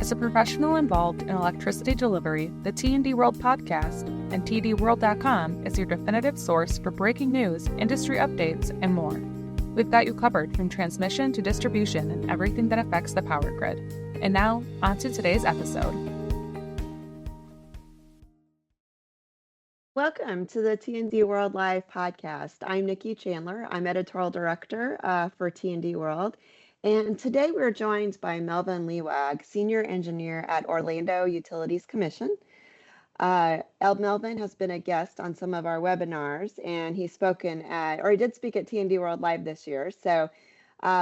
As a professional involved in electricity delivery, the T&D World podcast and tdworld.com is your definitive source for breaking news, industry updates, and more. We've got you covered from transmission to distribution and everything that affects the power grid. And now, on to today's episode. Welcome to the T&D World Live podcast. I'm Nikki Chandler. I'm editorial director for T&D World. And today we're joined by Melvin Liwag, senior engineer at Orlando Utilities Commission. Melvin has been a guest on some of our webinars, and he did speak at T&D World Live this year. So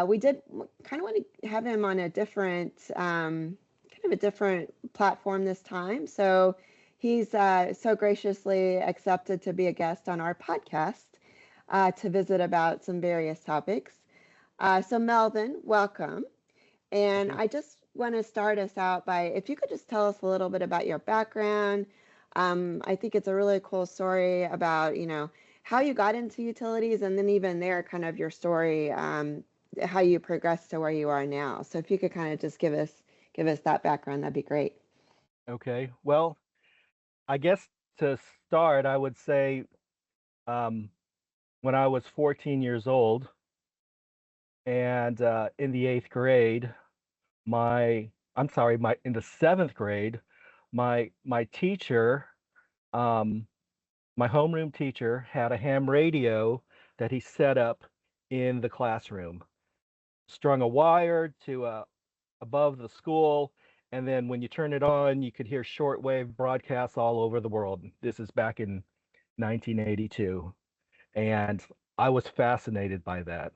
we did kind of want to have him on a different platform this time. So he's so graciously accepted to be a guest on our podcast to visit about some various topics. So Melvin, welcome. And I just want to start us out by, if you could just tell us a little bit about your background. I think it's a really cool story about, how you got into utilities, and then even there, kind of your story, how you progressed to where you are now. So if you could kind of just give us that background, that'd be great. Okay. Well, I guess to start, I would say when I was 14 years old and in the 8th grade, in the 7th grade, my teacher, my homeroom teacher, had a ham radio that he set up in the classroom, strung a wire to above the school, and then when you turn it on, you could hear shortwave broadcasts all over the world. This is back in 1982, and I was fascinated by that.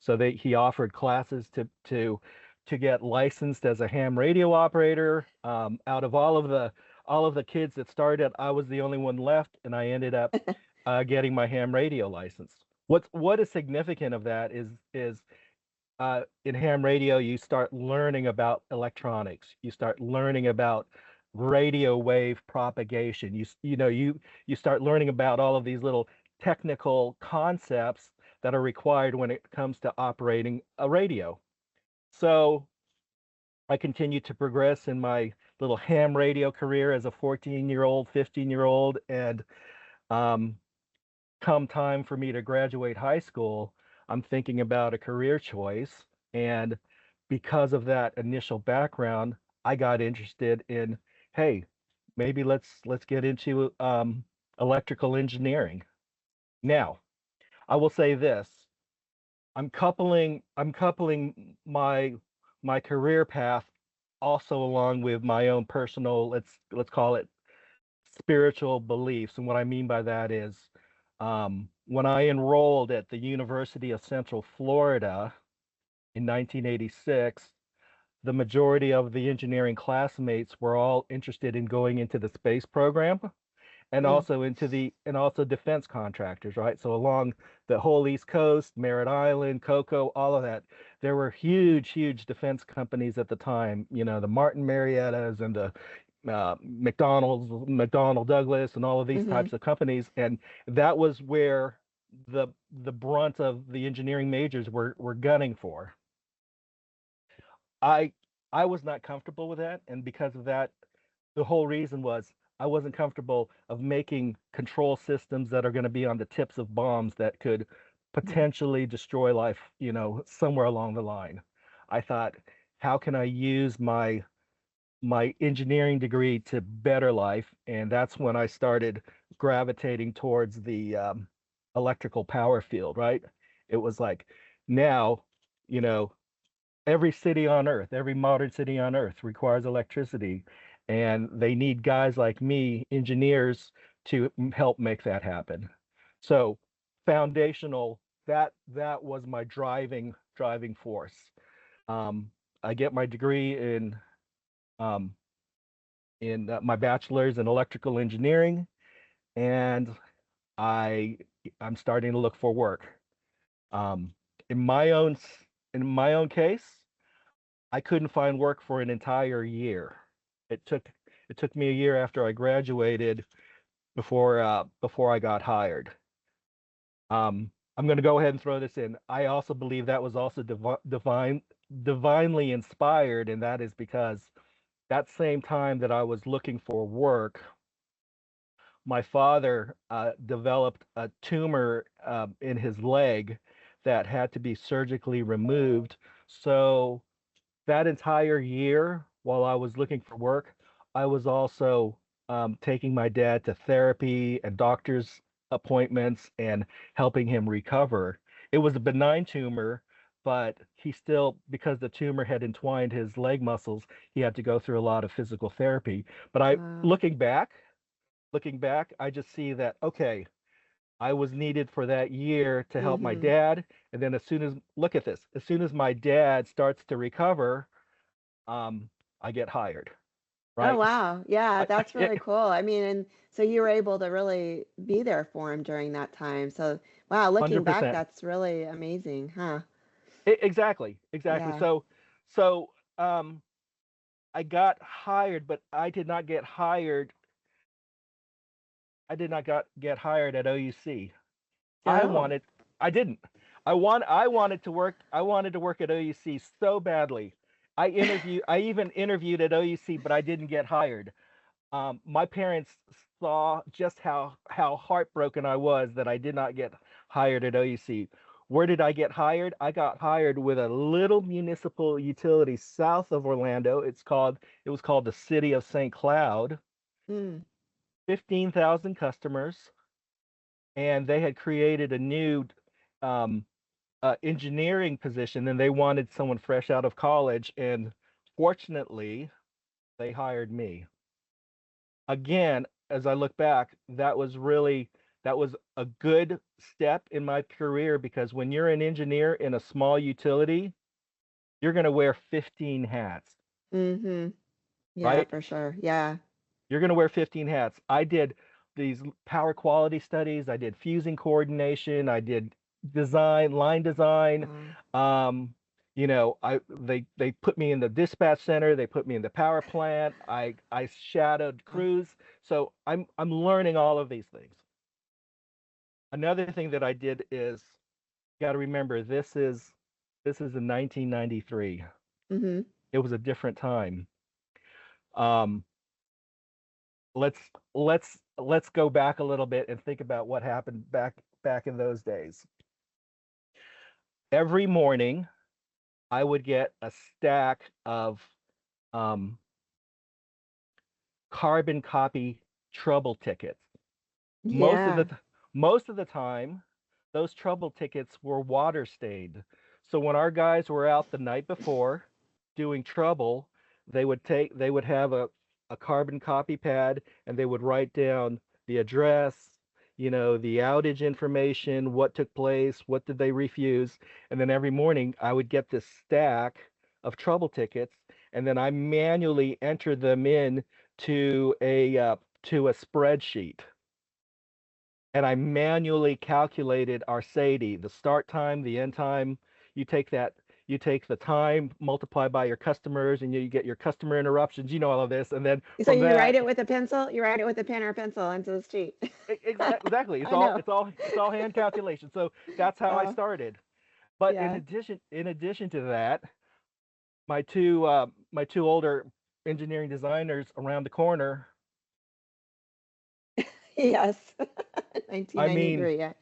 So he offered classes to get licensed as a ham radio operator. Out of all of the kids that started, I was the only one left, and I ended up getting my ham radio license. What is significant of that is in ham radio, you start learning about electronics. You start learning about radio wave propagation. You start learning about all of these little technical concepts that are required when it comes to operating a radio. So I continued to progress in my little ham radio career as a 14-year-old, 15-year-old, and come time for me to graduate high school, I'm thinking about a career choice. And because of that initial background, I got interested in, hey, maybe let's get into electrical engineering. Now, I will say this: I'm coupling my career path also along with my own personal, let's call it, spiritual beliefs. And what I mean by that is, when I enrolled at the University of Central Florida in 1986, the majority of the engineering classmates were all interested in going into the space program and also defense contractors, right? So along the whole East Coast, Merritt Island, Cocoa, all of that, there were huge defense companies at the time, the Martin Mariettas and the McDonnell Douglas and all of these types of companies. And that was where the brunt of the engineering majors were gunning for. I was not comfortable with that, and because of that, the whole reason was I wasn't comfortable of making control systems that are going to be on the tips of bombs that could potentially destroy life, somewhere along the line. I thought, how can I use my engineering degree to better life? And that's when I started gravitating towards the electrical power field, right? It was like, now, every city on Earth, every modern city on Earth requires electricity, and they need guys like me, engineers, to help make that happen. So foundational, that was my driving force. I get my degree in my bachelor's in electrical engineering, and I'm starting to look for work. In my own case, I couldn't find work for an entire year. It took me a year after I graduated before I got hired. I'm going to go ahead and throw this in. I also believe that was also divinely inspired, and that is because that same time that I was looking for work, my father developed a tumor in his leg that had to be surgically removed. So that entire year while I was looking for work, I was also taking my dad to therapy and doctor's appointments and helping him recover. It was a benign tumor, but he still, because the tumor had entwined his leg muscles, he had to go through a lot of physical therapy. But Wow. looking back, I just see that, okay, I was needed for that year to help my Mm-hmm. dad. And then look at this, as soon as my dad starts to recover, um, I get hired, Oh, right? wow. Yeah, that's Yeah, really cool. I mean, and so you were able to really be there for him during that time. So, wow, looking back, 100%. that's really amazing, huh? Exactly. Yeah. So I got hired, but I did not get hired at OUC. I Oh. wanted, I didn't. I wanted to work at OUC so badly. I even interviewed at OUC, but I didn't get hired. My parents saw just how heartbroken I was that I did not get hired at OUC. Where did I get hired? I got hired with a little municipal utility south of Orlando. It was called the City of St. Cloud. Mm. 15,000 customers, and they had created a new um, engineering position, and they wanted someone fresh out of college. And fortunately, they hired me. Again, as I look back, that was a good step in my career, because when you're an engineer in a small utility, you're going to wear 15 hats, Mm-hmm. Yeah, right? for sure. Yeah. You're going to wear 15 hats. I did these power quality studies, I did fusing coordination, I did line design. Wow. Um, they put me in the dispatch center, they put me in the power plant. I shadowed Oh, crews. So I'm learning all of these things. Another thing that I did is, you got to remember, this is in 1993. mm-hmm. It was a different time. Um, let's let's go back a little bit and think about what happened back in those days. Every morning, I would get a stack of um, carbon copy trouble tickets. Most of the Yeah. most of the time, those trouble tickets were water stained. So when our guys were out the night before doing trouble, they would have a carbon copy pad, and they would write down the address, the outage information, what took place, what did they refuse. And then every morning I would get this stack of trouble tickets, and then I manually entered them in to a spreadsheet, and I manually calculated our SAIDI, the start time, the end time. You take that, you take the time, multiply by your customers, and you get your customer interruptions. You know all of this, and then So from you write that, it with a pencil? You write it with a pen or a pencil into the sheet. exactly, I know. it's all hand calculation. So that's how I Oh, started. But yeah. in addition to that, my two older engineering designers around the corner. Yes. I mean, 1993. Yeah.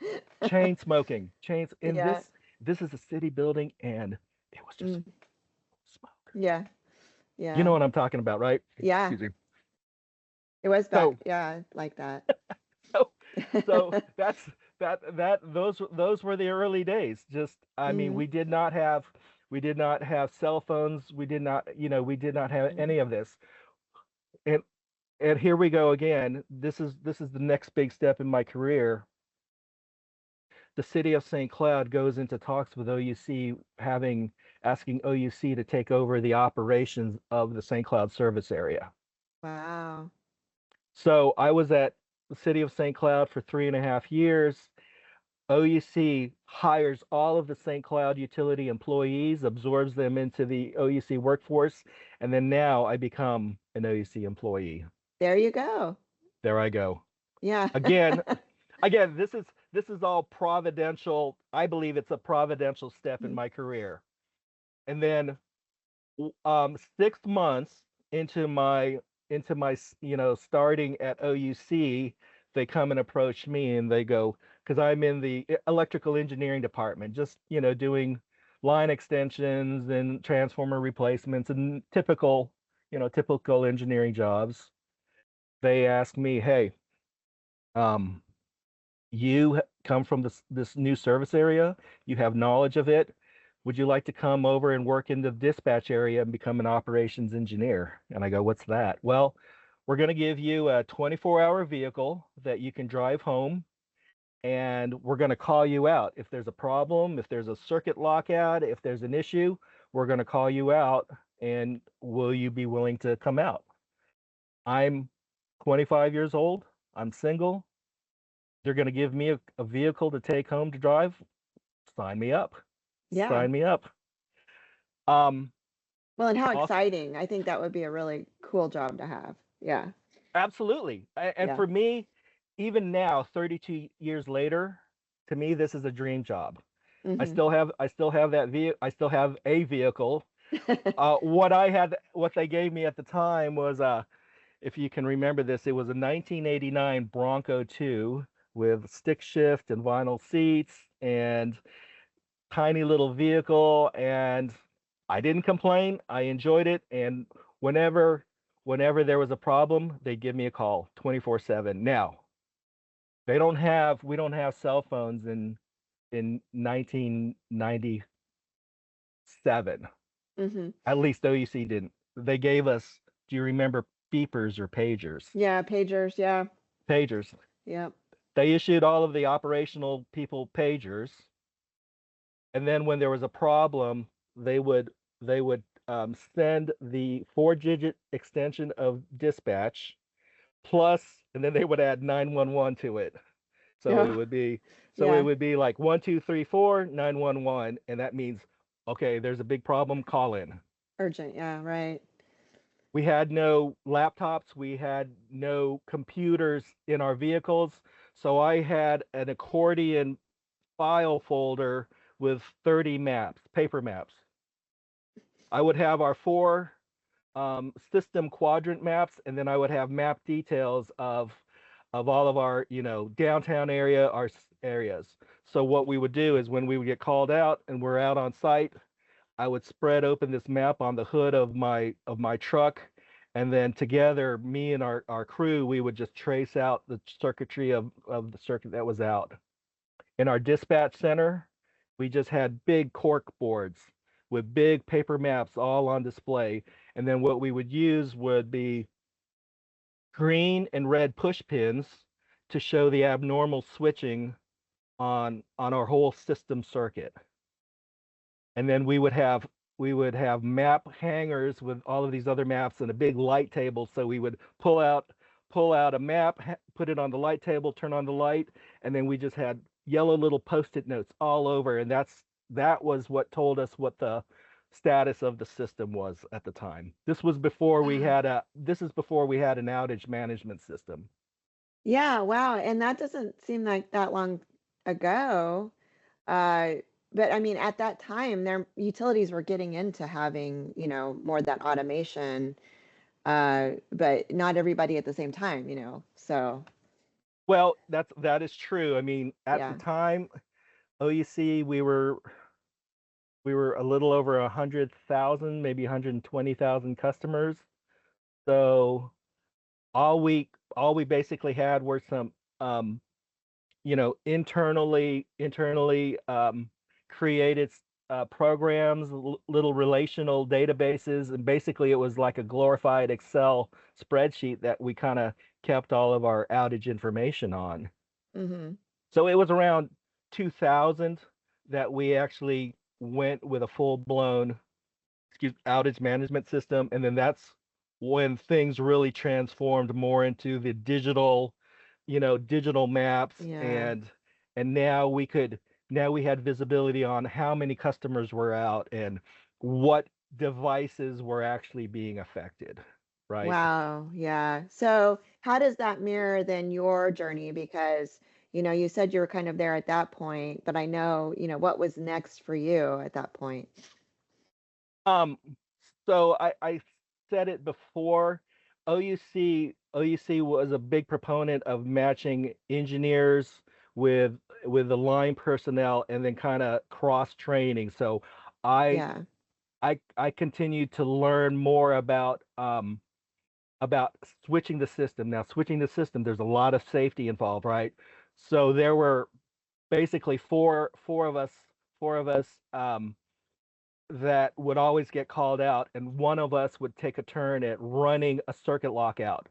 chains in Yeah. this is a city building, and it was just Mm. smoke. Yeah. You know Yeah. what I'm talking about, right? Yeah. Excuse me. It was back. So Yeah, like that. so so those were the early days. Just, I mean, Hmm. we did not have cell phones. We did not have any of this. And here we go again. This is the next big step in my career. The city of St. Cloud goes into talks with OUC, asking OUC to take over the operations of the St. Cloud service area. Wow. So I was at the city of St. Cloud for 3.5 years. OUC hires all of the St. Cloud utility employees, absorbs them into the OUC workforce, and then now I become an OUC employee. There you go. There I go. Yeah. Again, this is all providential. I believe it's a providential step in my career. And then 6 months into my starting at OUC, they come and approach me and they go, because I'm in the electrical engineering department, just doing line extensions and transformer replacements and typical engineering jobs. They ask me, hey, um, you come from this new service area, you have knowledge of it. Would you like to come over and work in the dispatch area and become an operations engineer? And I go, what's that? Well, we're going to give you a 24-hour vehicle that you can drive home, and we're going to call you out. If there's a problem, if there's a circuit lockout, if there's an issue, we're going to call you out, and will you be willing to come out? I'm 25 years old. I'm single. They're going to give me a vehicle to take home to drive. Sign me up. Yeah. Sign me up. Um, Well, and how also, exciting. I think that would be a really cool job to have. Yeah. absolutely. And Yeah. for me, even now, 32 years later, to me, this is a dream job. I Mhm. still have I still have a vehicle. What they gave me at the time was if you can remember this, it was a 1989 Bronco 2 with stick shift and vinyl seats and tiny little vehicle, and I didn't complain. I enjoyed it, and whenever whenever there was a problem, they'd give me a call 24/7. Now, we don't have cell phones in 1997. Mhm. At least OUC didn't. They gave us, do you remember beepers or pagers? Yeah, pagers, yeah. Pagers. Yep. They issued all of the operational people pagers, and then when there was a problem, they would send the 4-digit extension of dispatch plus, and then they would add 911 to it. So it Yeah. would be Yeah. like 1 2 3 4 911, and that means okay, there's a big problem. Call in. Urgent. Yeah, right. We had no laptops, we had no computers in our vehicles, so I had an accordion file folder with 30 maps, paper maps. I would have our 4 system quadrant maps, and then I would have map details of all of our downtown area, our areas. So what we would do is when we would get called out and we're out on site, I would spread open this map on the hood of my truck, and then together, me and our crew, we would just trace out the circuitry of the circuit that was out. In our dispatch center, we just had big cork boards with big paper maps all on display. And then what we would use would be green and red push pins to show the abnormal switching on our whole system circuit. And then we would have map hangers with all of these other maps and a big light table. So we would pull out a map, put it on the light table, turn on the light, and then we just had yellow little post-it notes all over. And that was what told us what the status of the system was at the time. This is before we had an outage management system. Yeah, wow. And that doesn't seem like that long ago. Uh, but I mean, at that time, their utilities were getting into having, more of that automation, but not everybody at the same time, So, Well, that is true. I mean, at the yeah. time, OUC, we were a little over 100,000, maybe 120,000 customers. So all we basically had were some internally created programs, little relational databases, and basically it was like a glorified Excel spreadsheet that we kind of kept all of our outage information on. Mm-hmm. So it was around 2000 that we actually went with a full blown outage management system, and then that's when things really transformed more into the digital maps, Yeah. and now we had visibility on how many customers were out and what devices were actually being affected, right? Wow. Yeah. So, how does that mirror then your journey? Because, you said you were kind of there at that point, but I know, what was next for you at that point? Um, so said it before. OUC was a big proponent of matching engineers with the line personnel and then kind of cross training. So I Yeah. I continued to learn more about switching the system. Now, switching the system, there's a lot of safety involved, right? So there were basically four of us that would always get called out, and one of us would take a turn at running a circuit lockout.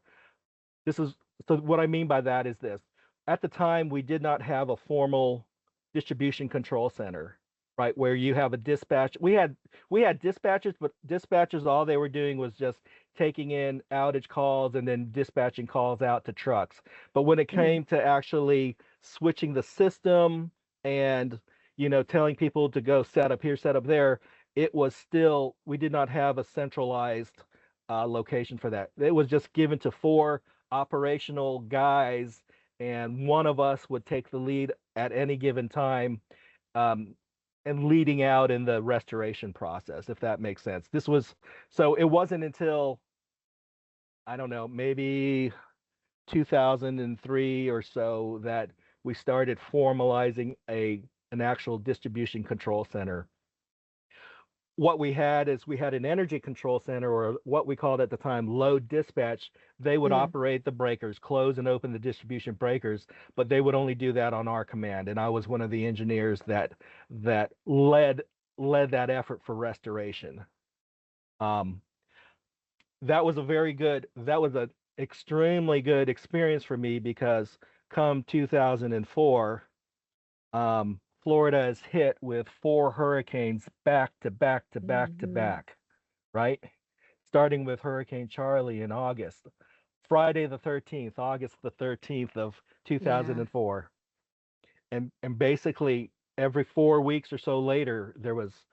This is so what I mean by that is this. At the time, we did not have a formal distribution control center, right? Where you have a dispatch. We had dispatchers, but dispatchers all they were doing was just taking in outage calls and then dispatching calls out to trucks. But when it Mhm. came to actually switching the system and telling people to go set up here, set up there, it was still we did not have a centralized location for that. It was just given to four operational guys, and one of us would take the lead at any given time, um, and leading out in the restoration process, if that makes sense. So it wasn't until, I don't know, maybe 2003 or so that we started formalizing an actual distribution control center. What we had is we had an energy control center, or what we called at the time load dispatch. They would Mhm. operate the breakers, close and open the distribution breakers, but they would only do that on our command. And I was one of the engineers that led that effort for restoration. Um, that was an extremely good experience for me, because come 2004, Florida is hit with four hurricanes back to back to back to Mhm. back, right? Starting with Hurricane Charlie in August, Friday the 13th, August the 13th of Yeah. 2004. And basically every 4 weeks or so later, there was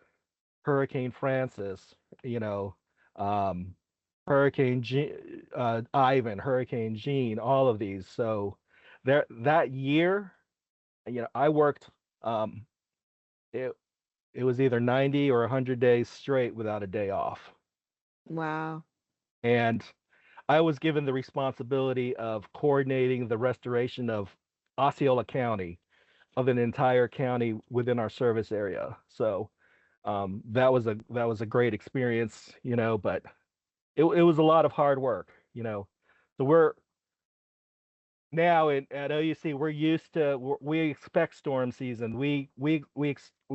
Hurricane Francis, you know, um, Ivan, Hurricane Jean, all of these. So that year, I worked, um, it, it was either 90 or 100 days straight without a day off. Wow. And I was given the responsibility of coordinating the restoration of Osceola County, of an entire county within our service area. So that was a great experience, but it was a lot of hard work. So we're now at OUC, we're used to we expect storm season. We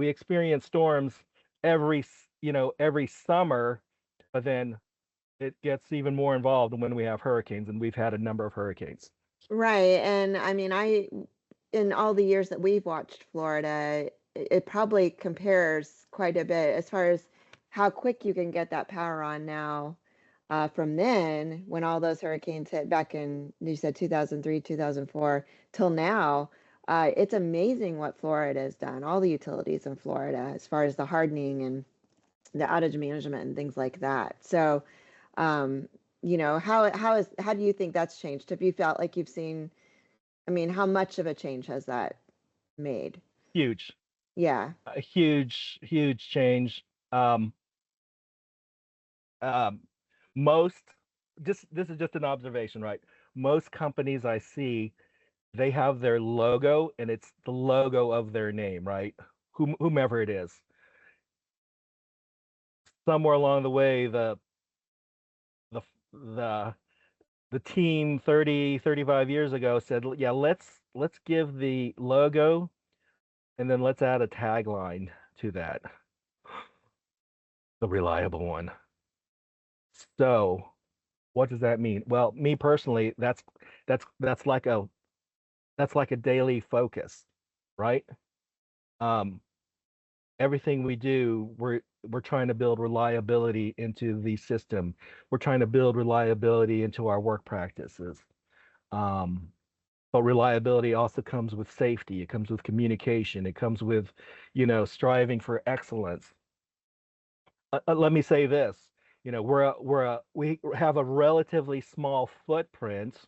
experience storms every summer, but then it gets even more involved when we have hurricanes, and we've had a number of hurricanes. Right. And I mean, in all the years that we've watched Florida, it probably compares quite a bit as far as how quick you can get that power on now, from then when all those hurricanes hit back in, you said 2003, 2004, till now. It's amazing what Florida has done, all the utilities in Florida, as far as the hardening and the outage management and things like that. So, um, how do you think that's changed? Have you felt like you've seen, I mean, how much of a change has that made? Huge, Yeah. a huge change. Um, um, most just This is just an observation, right? Most companies I see, they have their logo, and it's the logo of their name, right? Whomever it is. Somewhere along the way, the the the team 30-35 years ago said, yeah, let's give the logo, and then let's add a tagline to that, the reliable one. So what does that mean? Well, me personally, that's like a daily focus, right? Um, Everything we do, we're trying to build reliability into the system. We're trying to build reliability into our work practices. Um, but reliability also comes with safety. It comes with communication. It comes with, striving for excellence. Let me say this. We have a relatively small footprint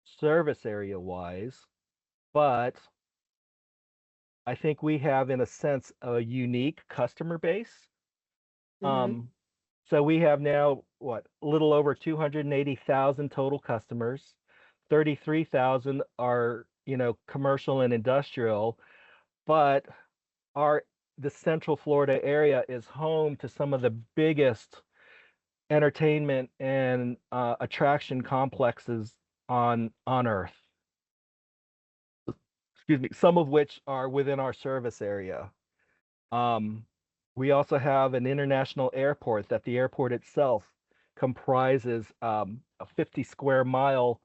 service area wise, but I think we have, in a sense, a unique customer base. Hmm. Um, So we have now what, a little over 280,000 total customers. 33,000 are, commercial and industrial, but our the Central Florida area is home to some of the biggest entertainment and attraction complexes on Earth. Excuse me, some of which are within our service area. Um, we also have an international airport that the airport itself comprises a 50 square mile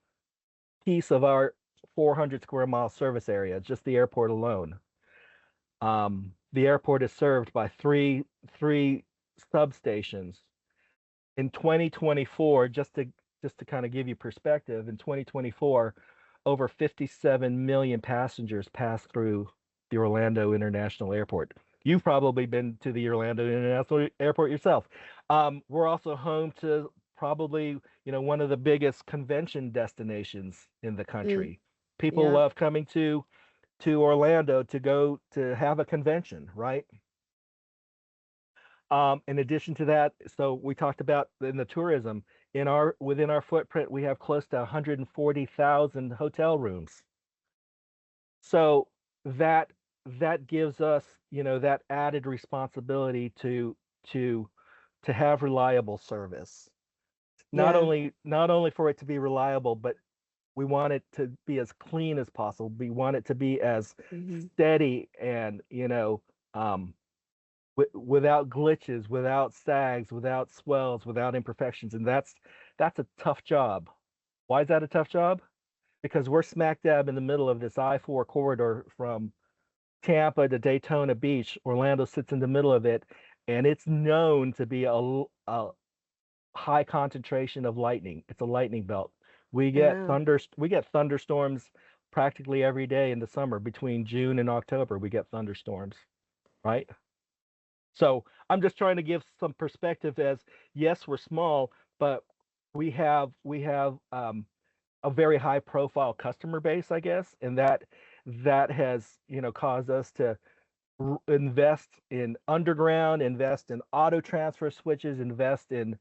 piece of our 400 square mile service area, just the airport alone. The airport is served by three substations. In 2024, just to kind of give you perspective, in 2024, over 57 million passengers passed through the Orlando International Airport. You've probably been to the Orlando International Airport yourself. We're also home to probably, one of the biggest convention destinations in the Mm, country. People yeah. love coming to Orlando to go to have a convention, right? In addition to that, so we talked about in the tourism, within our footprint, we have close to 140,000 hotel rooms. So that that gives us, that added responsibility to to have reliable service. Not Yeah. only not only for it to be reliable, but we want it to be as clean as possible. We want it to be as Hmm. steady and, um, without glitches, without sags, without swells, without imperfections, and that's a tough job. Why is that a tough job? Because we're smack dab in the middle of this I-4 corridor from Tampa to Daytona Beach. Orlando sits in the middle of it, and it's known to be a high concentration of lightning. It's a lightning belt. Oh, We get thunderstorms practically every day in the summer. Between June and October, we get thunderstorms, right? So I'm just trying to give some perspective as, yes, we're small, but we have a very high profile customer base, I guess, and that has, caused us to invest in underground, invest in auto transfer switches, invest in,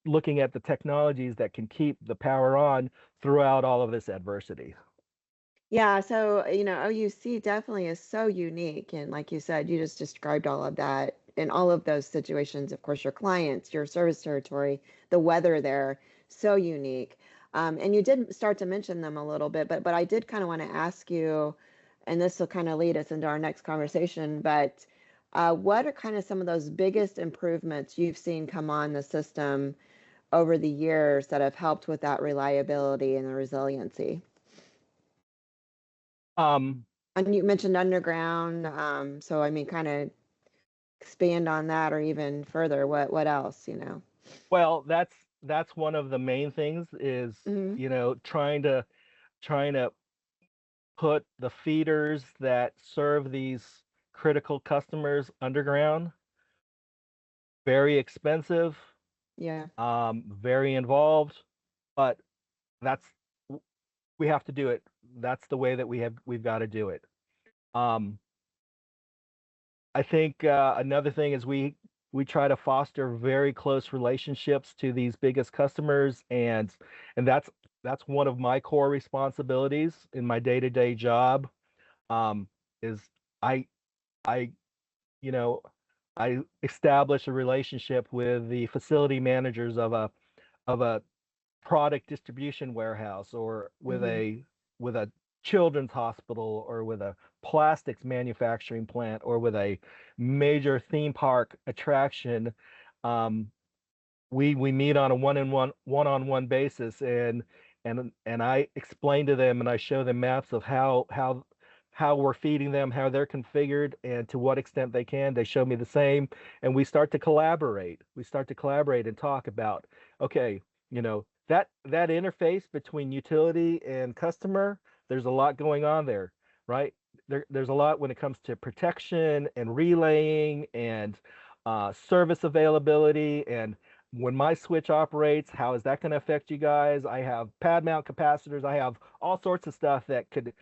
looking at the technologies that can keep the power on throughout all of this adversity. yeah. So, OUC definitely is so unique. And like you said, you just described all of that in all of those situations. Of course, your clients, your service territory, the weather there, so unique. And you did start to mention them a little bit, but I did kind of want to ask you, and this will kind of lead us into our next conversation, but what are kind of some of those biggest improvements you've seen come on the system over the years that have helped with that reliability and the resiliency? Um, And you mentioned underground, so I mean, kind of expand on that or even further. What else, well, that's one of the main things is, Hmm. trying to put the feeders that serve these critical customers underground. Very expensive, Yeah. very involved, but that's we have to do it. That's the way that we've got to do it. Um, I think another thing is we try to foster very close relationships to these biggest customers, and that's one of my core responsibilities in my day-to-day job. Um, is I I you know I establish a relationship with the facility managers of a product distribution warehouse, or Hmm. with a children's hospital, or with a plastics manufacturing plant, or with a major theme park attraction. um, we meet on a one-on-one basis, and I explain to them and I show them maps of how we're feeding them, how they're configured, and to what extent they can. They show me the same, and we start to collaborate. We start to collaborate and talk about, okay, that interface between utility and customer, there's a lot going on there, right? There's a lot when it comes to protection and relaying and service availability, and when my switch operates, how is that going to affect you guys? I have pad mount capacitors. I have all sorts of stuff that could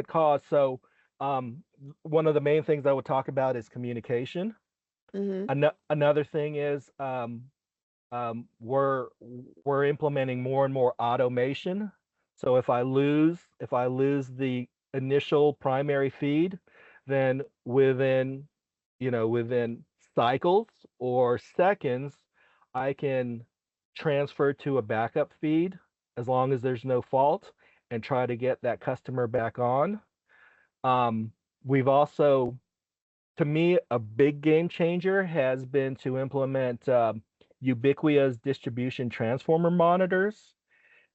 cause. So one of the main things I would talk about is communication. Mm-hmm. Another thing is we're implementing more and more automation. So if I lose the initial primary feed, then within cycles or seconds, I can transfer to a backup feed as long as there's no fault and try to get that customer back on. Um, we've also, to me, a big game changer has been to implement Ubiquia's distribution transformer monitors.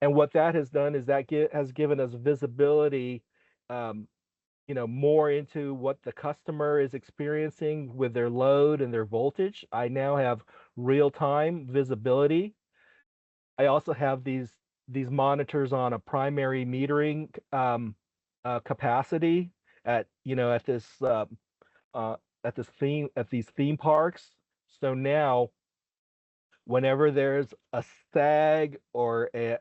And what that has done is that has given us visibility, um, more into what the customer is experiencing with their load and their voltage. I now have real-time visibility. I also have these monitors on a primary metering capacity at you know uh, at these theme parks. So now, whenever there's a sag or a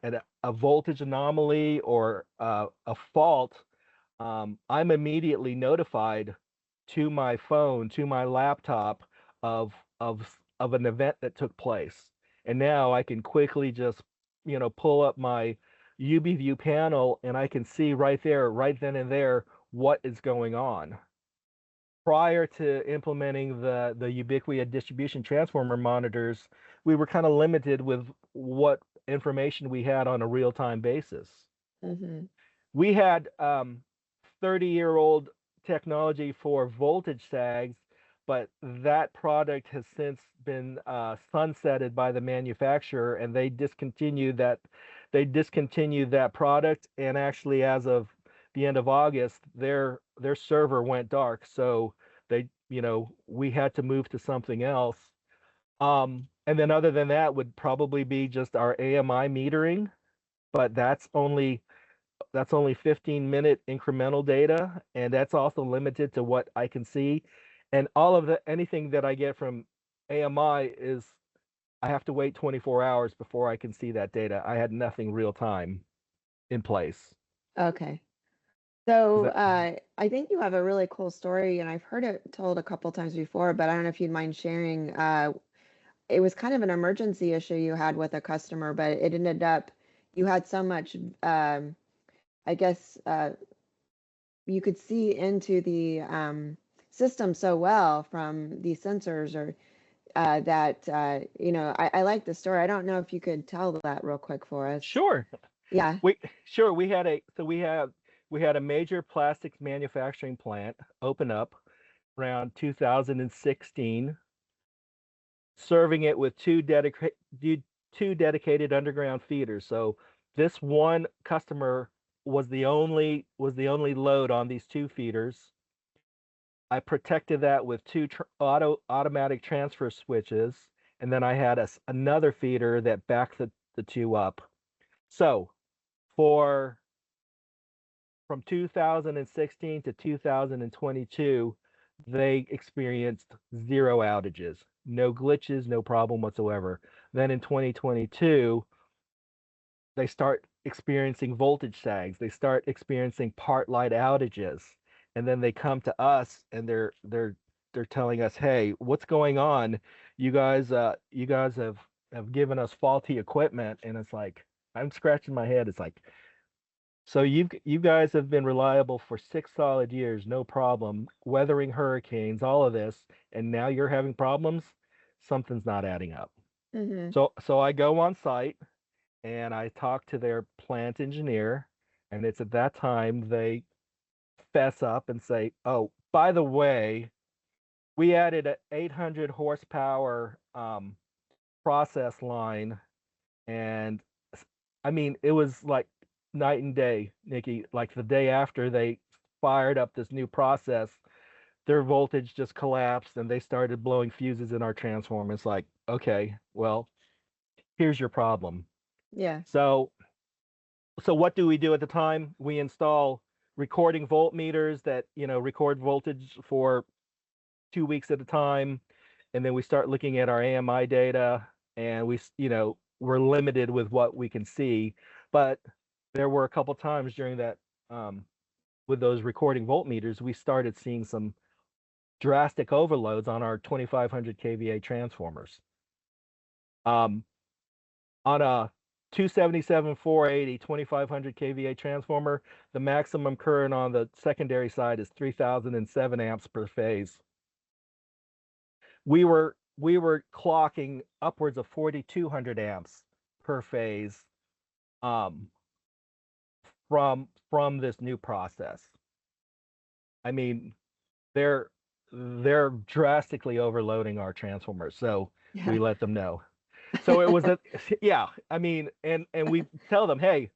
voltage anomaly or a fault, I'm immediately notified to my phone, to my laptop of of an event that took place. And now I can quickly just, pull up my UBview panel and I can see right there, right then and there, what is going on. Prior to implementing the Ubiquia distribution transformer monitors, we were kind of limited with what information we had on a real-time basis. Mm-hmm. We had 30-year-old technology for voltage sags, but that product has since been sunsetted by the manufacturer, and they discontinued that product. And actually, as of the end of August, their server went dark, so we had to move to something else. And then other than that would probably be just our AMI metering, but that's only 15-minute incremental data, and that's also limited to what I can see. And anything that I get from AMI is I have to wait 24 hours before I can see that data. I had nothing real time in place. Okay. Is So that I think you have a really cool story, and I've heard it told a couple times before, but I don't know if you'd mind sharing. It was kind of an emergency issue you had with a customer, but it ended up you had so much, I guess, you could see into the system so well from these sensors, or that I like the story. I don't know if you could tell that real quick for us. Sure. Yeah. We had a major plastics manufacturing plant open up around 2016, serving it with two dedicated underground feeders. So this one customer was the only load on these two feeders. I protected that with two automatic transfer switches, and then I had another feeder that backed the two up. So for from 2016 to 2022, they experienced zero outages, no glitches, no problem whatsoever. Then in 2022, they start experiencing voltage sags. They start experiencing part light outages, and then they come to us and they're telling us, "Hey, what's going on? You guys have given us faulty equipment." And it's like I'm scratching my head. It's like, so you guys have been reliable for 6 solid years, no problem, weathering hurricanes, all of this, and now you're having problems. Something's not adding up. Mm-hmm. So I go on site and I talk to their plant engineer, and it's at that time they fess up and say, "Oh, by the way, we added an 800 horsepower process line," and I mean, it was like night and day, Nikki. Like the day after they fired up this new process, their voltage just collapsed and they started blowing fuses in our transformer. It's like, okay, well, here's your problem. Yeah. So so what do we do at the time? We install recording voltmeters that, record voltage for 2 weeks at a time, and then we start looking at our AMI data, and we're limited with what we can see. But there were a couple times during that, with those recording voltmeters, we started seeing some drastic overloads on our 2500 kVA transformers. On a 277 480 2500 kVA transformer, the maximum current on the secondary side is 3007 amps per phase. We were clocking upwards of 4200 amps per phase from this new process. I mean, they're drastically overloading our transformers, so we let them know. So it was yeah, I mean, and we tell them, hey,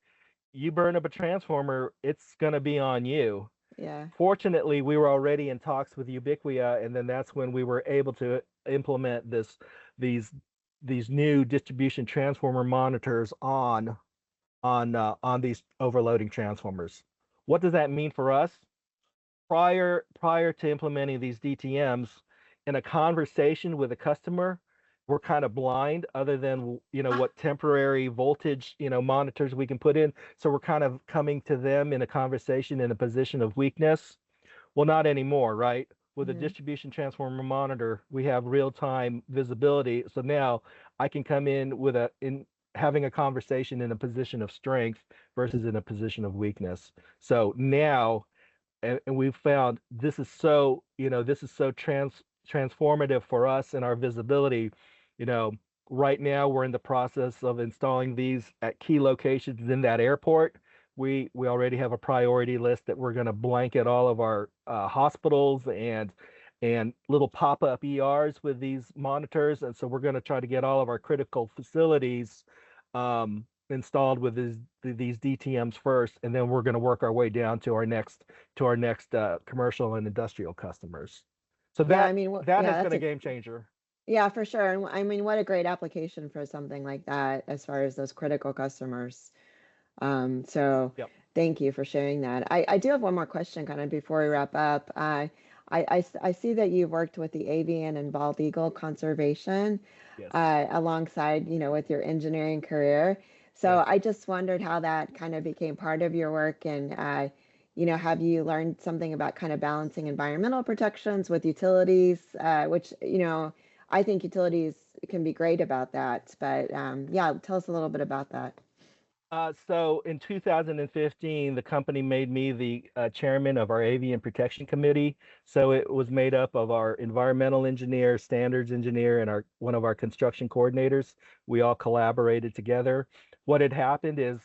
you burn up a transformer, it's gonna be on you. Yeah. Fortunately, we were already in talks with Ubiquia, and then that's when we were able to implement these new distribution transformer monitors on these overloading transformers. What does that mean for us? Prior to implementing these DTMs, in a conversation with a customer, we're kind of blind other than what temporary voltage monitors we can put in. So we're kind of coming to them in a conversation in a position of weakness. Well, not anymore, right? With a distribution transformer monitor, we have real-time visibility. So now I can come in with having a conversation in a position of strength versus in a position of weakness. So now, and we've found this is so transformative for us and our visibility. Right now we're in the process of installing these at key locations in that airport. We already have a priority list that we're going to blanket all of our hospitals and little pop-up ERs with these monitors, and so we're going to try to get all of our critical facilities installed with these DTMs first, and then we're going to work our way down to our next commercial and industrial customers. So that has been a game changer. Yeah, for sure. And I mean, what a great application for something like that as far as those critical customers. So Yep. Thank you for sharing that. I do have one more question kind of before we wrap up. I see that you've worked with the avian and bald eagle conservation alongside, with your engineering career. So I just wondered how that kind of became part of your work, and have you learned something about kind of balancing environmental protections with utilities, which, I think utilities can be great about that, but yeah, tell us a little bit about that. So in 2015, the company made me the chairman of our Avian Protection Committee. So it was made up of our environmental engineer, standards engineer, and one of our construction coordinators. We all collaborated together. What had happened is,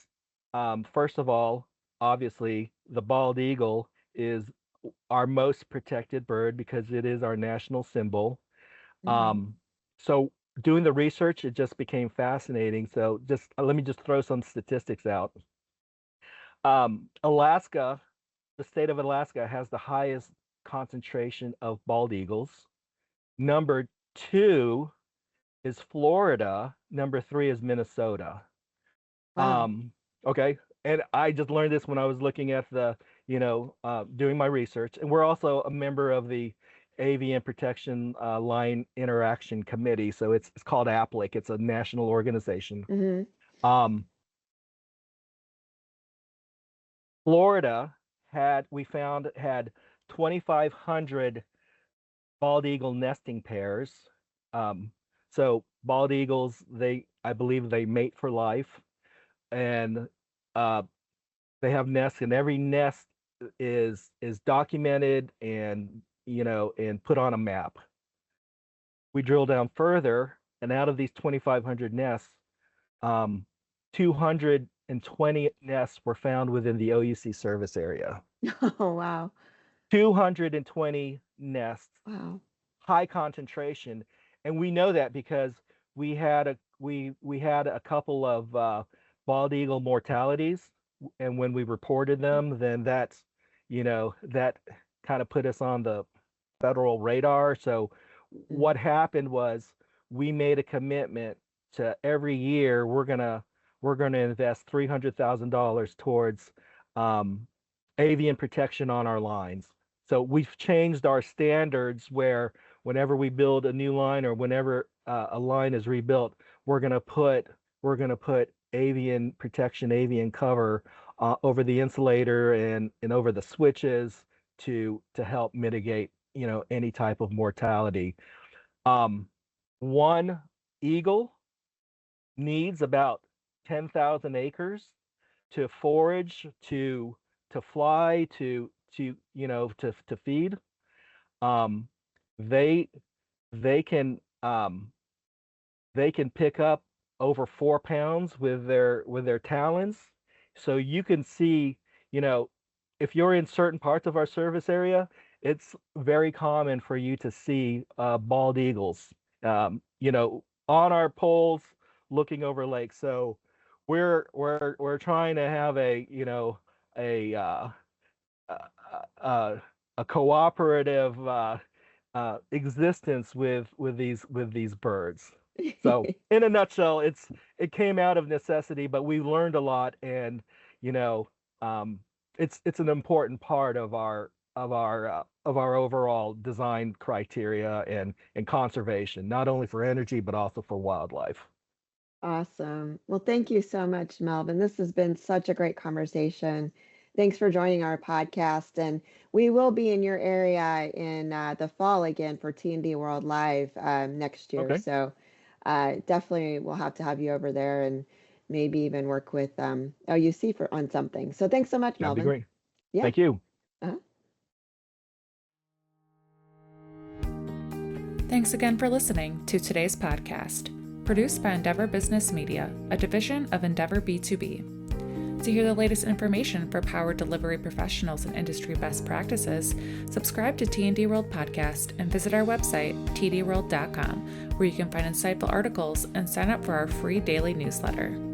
first of all, obviously, the bald eagle is our most protected bird because it is our national symbol. So doing the research, it just became fascinating. So let me just throw some statistics out. Alaska, the state of Alaska has the highest concentration of bald eagles. Number 2 is Florida. Number 3 is Minnesota. Wow. Okay. And I just learned this when I was looking at doing my research. And we're also a member of the Avian Protection Line Interaction Committee. So it's called APLIC. It's a national organization. Florida had 2,500 bald eagle nesting pairs. So bald eagles, I believe they mate for life, and they have nests, and every nest is documented and and put on a map. We drill down further, and out of these 2,500 nests, 220 nests were found within the OUC service area. Oh, wow. 220 nests. Wow. High concentration, and we know that because we had a couple of bald eagle mortalities, and when we reported them, then that kind of put us on the federal radar. So what happened was we made a commitment to every year we're gonna invest $300,000 towards avian protection on our lines. So we've changed our standards where whenever we build a new line or whenever a line is rebuilt, we're gonna put avian protection, avian cover over the insulator and over the switches to help mitigate any type of mortality. One eagle needs about 10,000 acres to forage, to fly, to feed. Um, they they can they can pick up over 4 pounds with their talons. So you can see, if you're in certain parts of our service area, it's very common for you to see bald eagles, on our poles looking over lakes. So we're trying to have a a cooperative existence with these birds. So in a nutshell, it came out of necessity, but we learned a lot, and you know, um, it's an important part of our overall design criteria and conservation, not only for energy but also for wildlife. Awesome. Well, thank you so much, Melvin. This has been such a great conversation. Thanks for joining our podcast. And we will be in your area in the fall again for T&D World Live next year. Okay, So definitely we'll have to have you over there and maybe even work with OUC on something. So thanks so much, that'd be Melvin. great. Yeah. Thank you. Uh-huh. Thanks again for listening to today's podcast, produced by Endeavor Business Media, a division of Endeavor B2B. To hear the latest information for power delivery professionals and industry best practices, subscribe to T&D World Podcast and visit our website, tdworld.com, where you can find insightful articles and sign up for our free daily newsletter.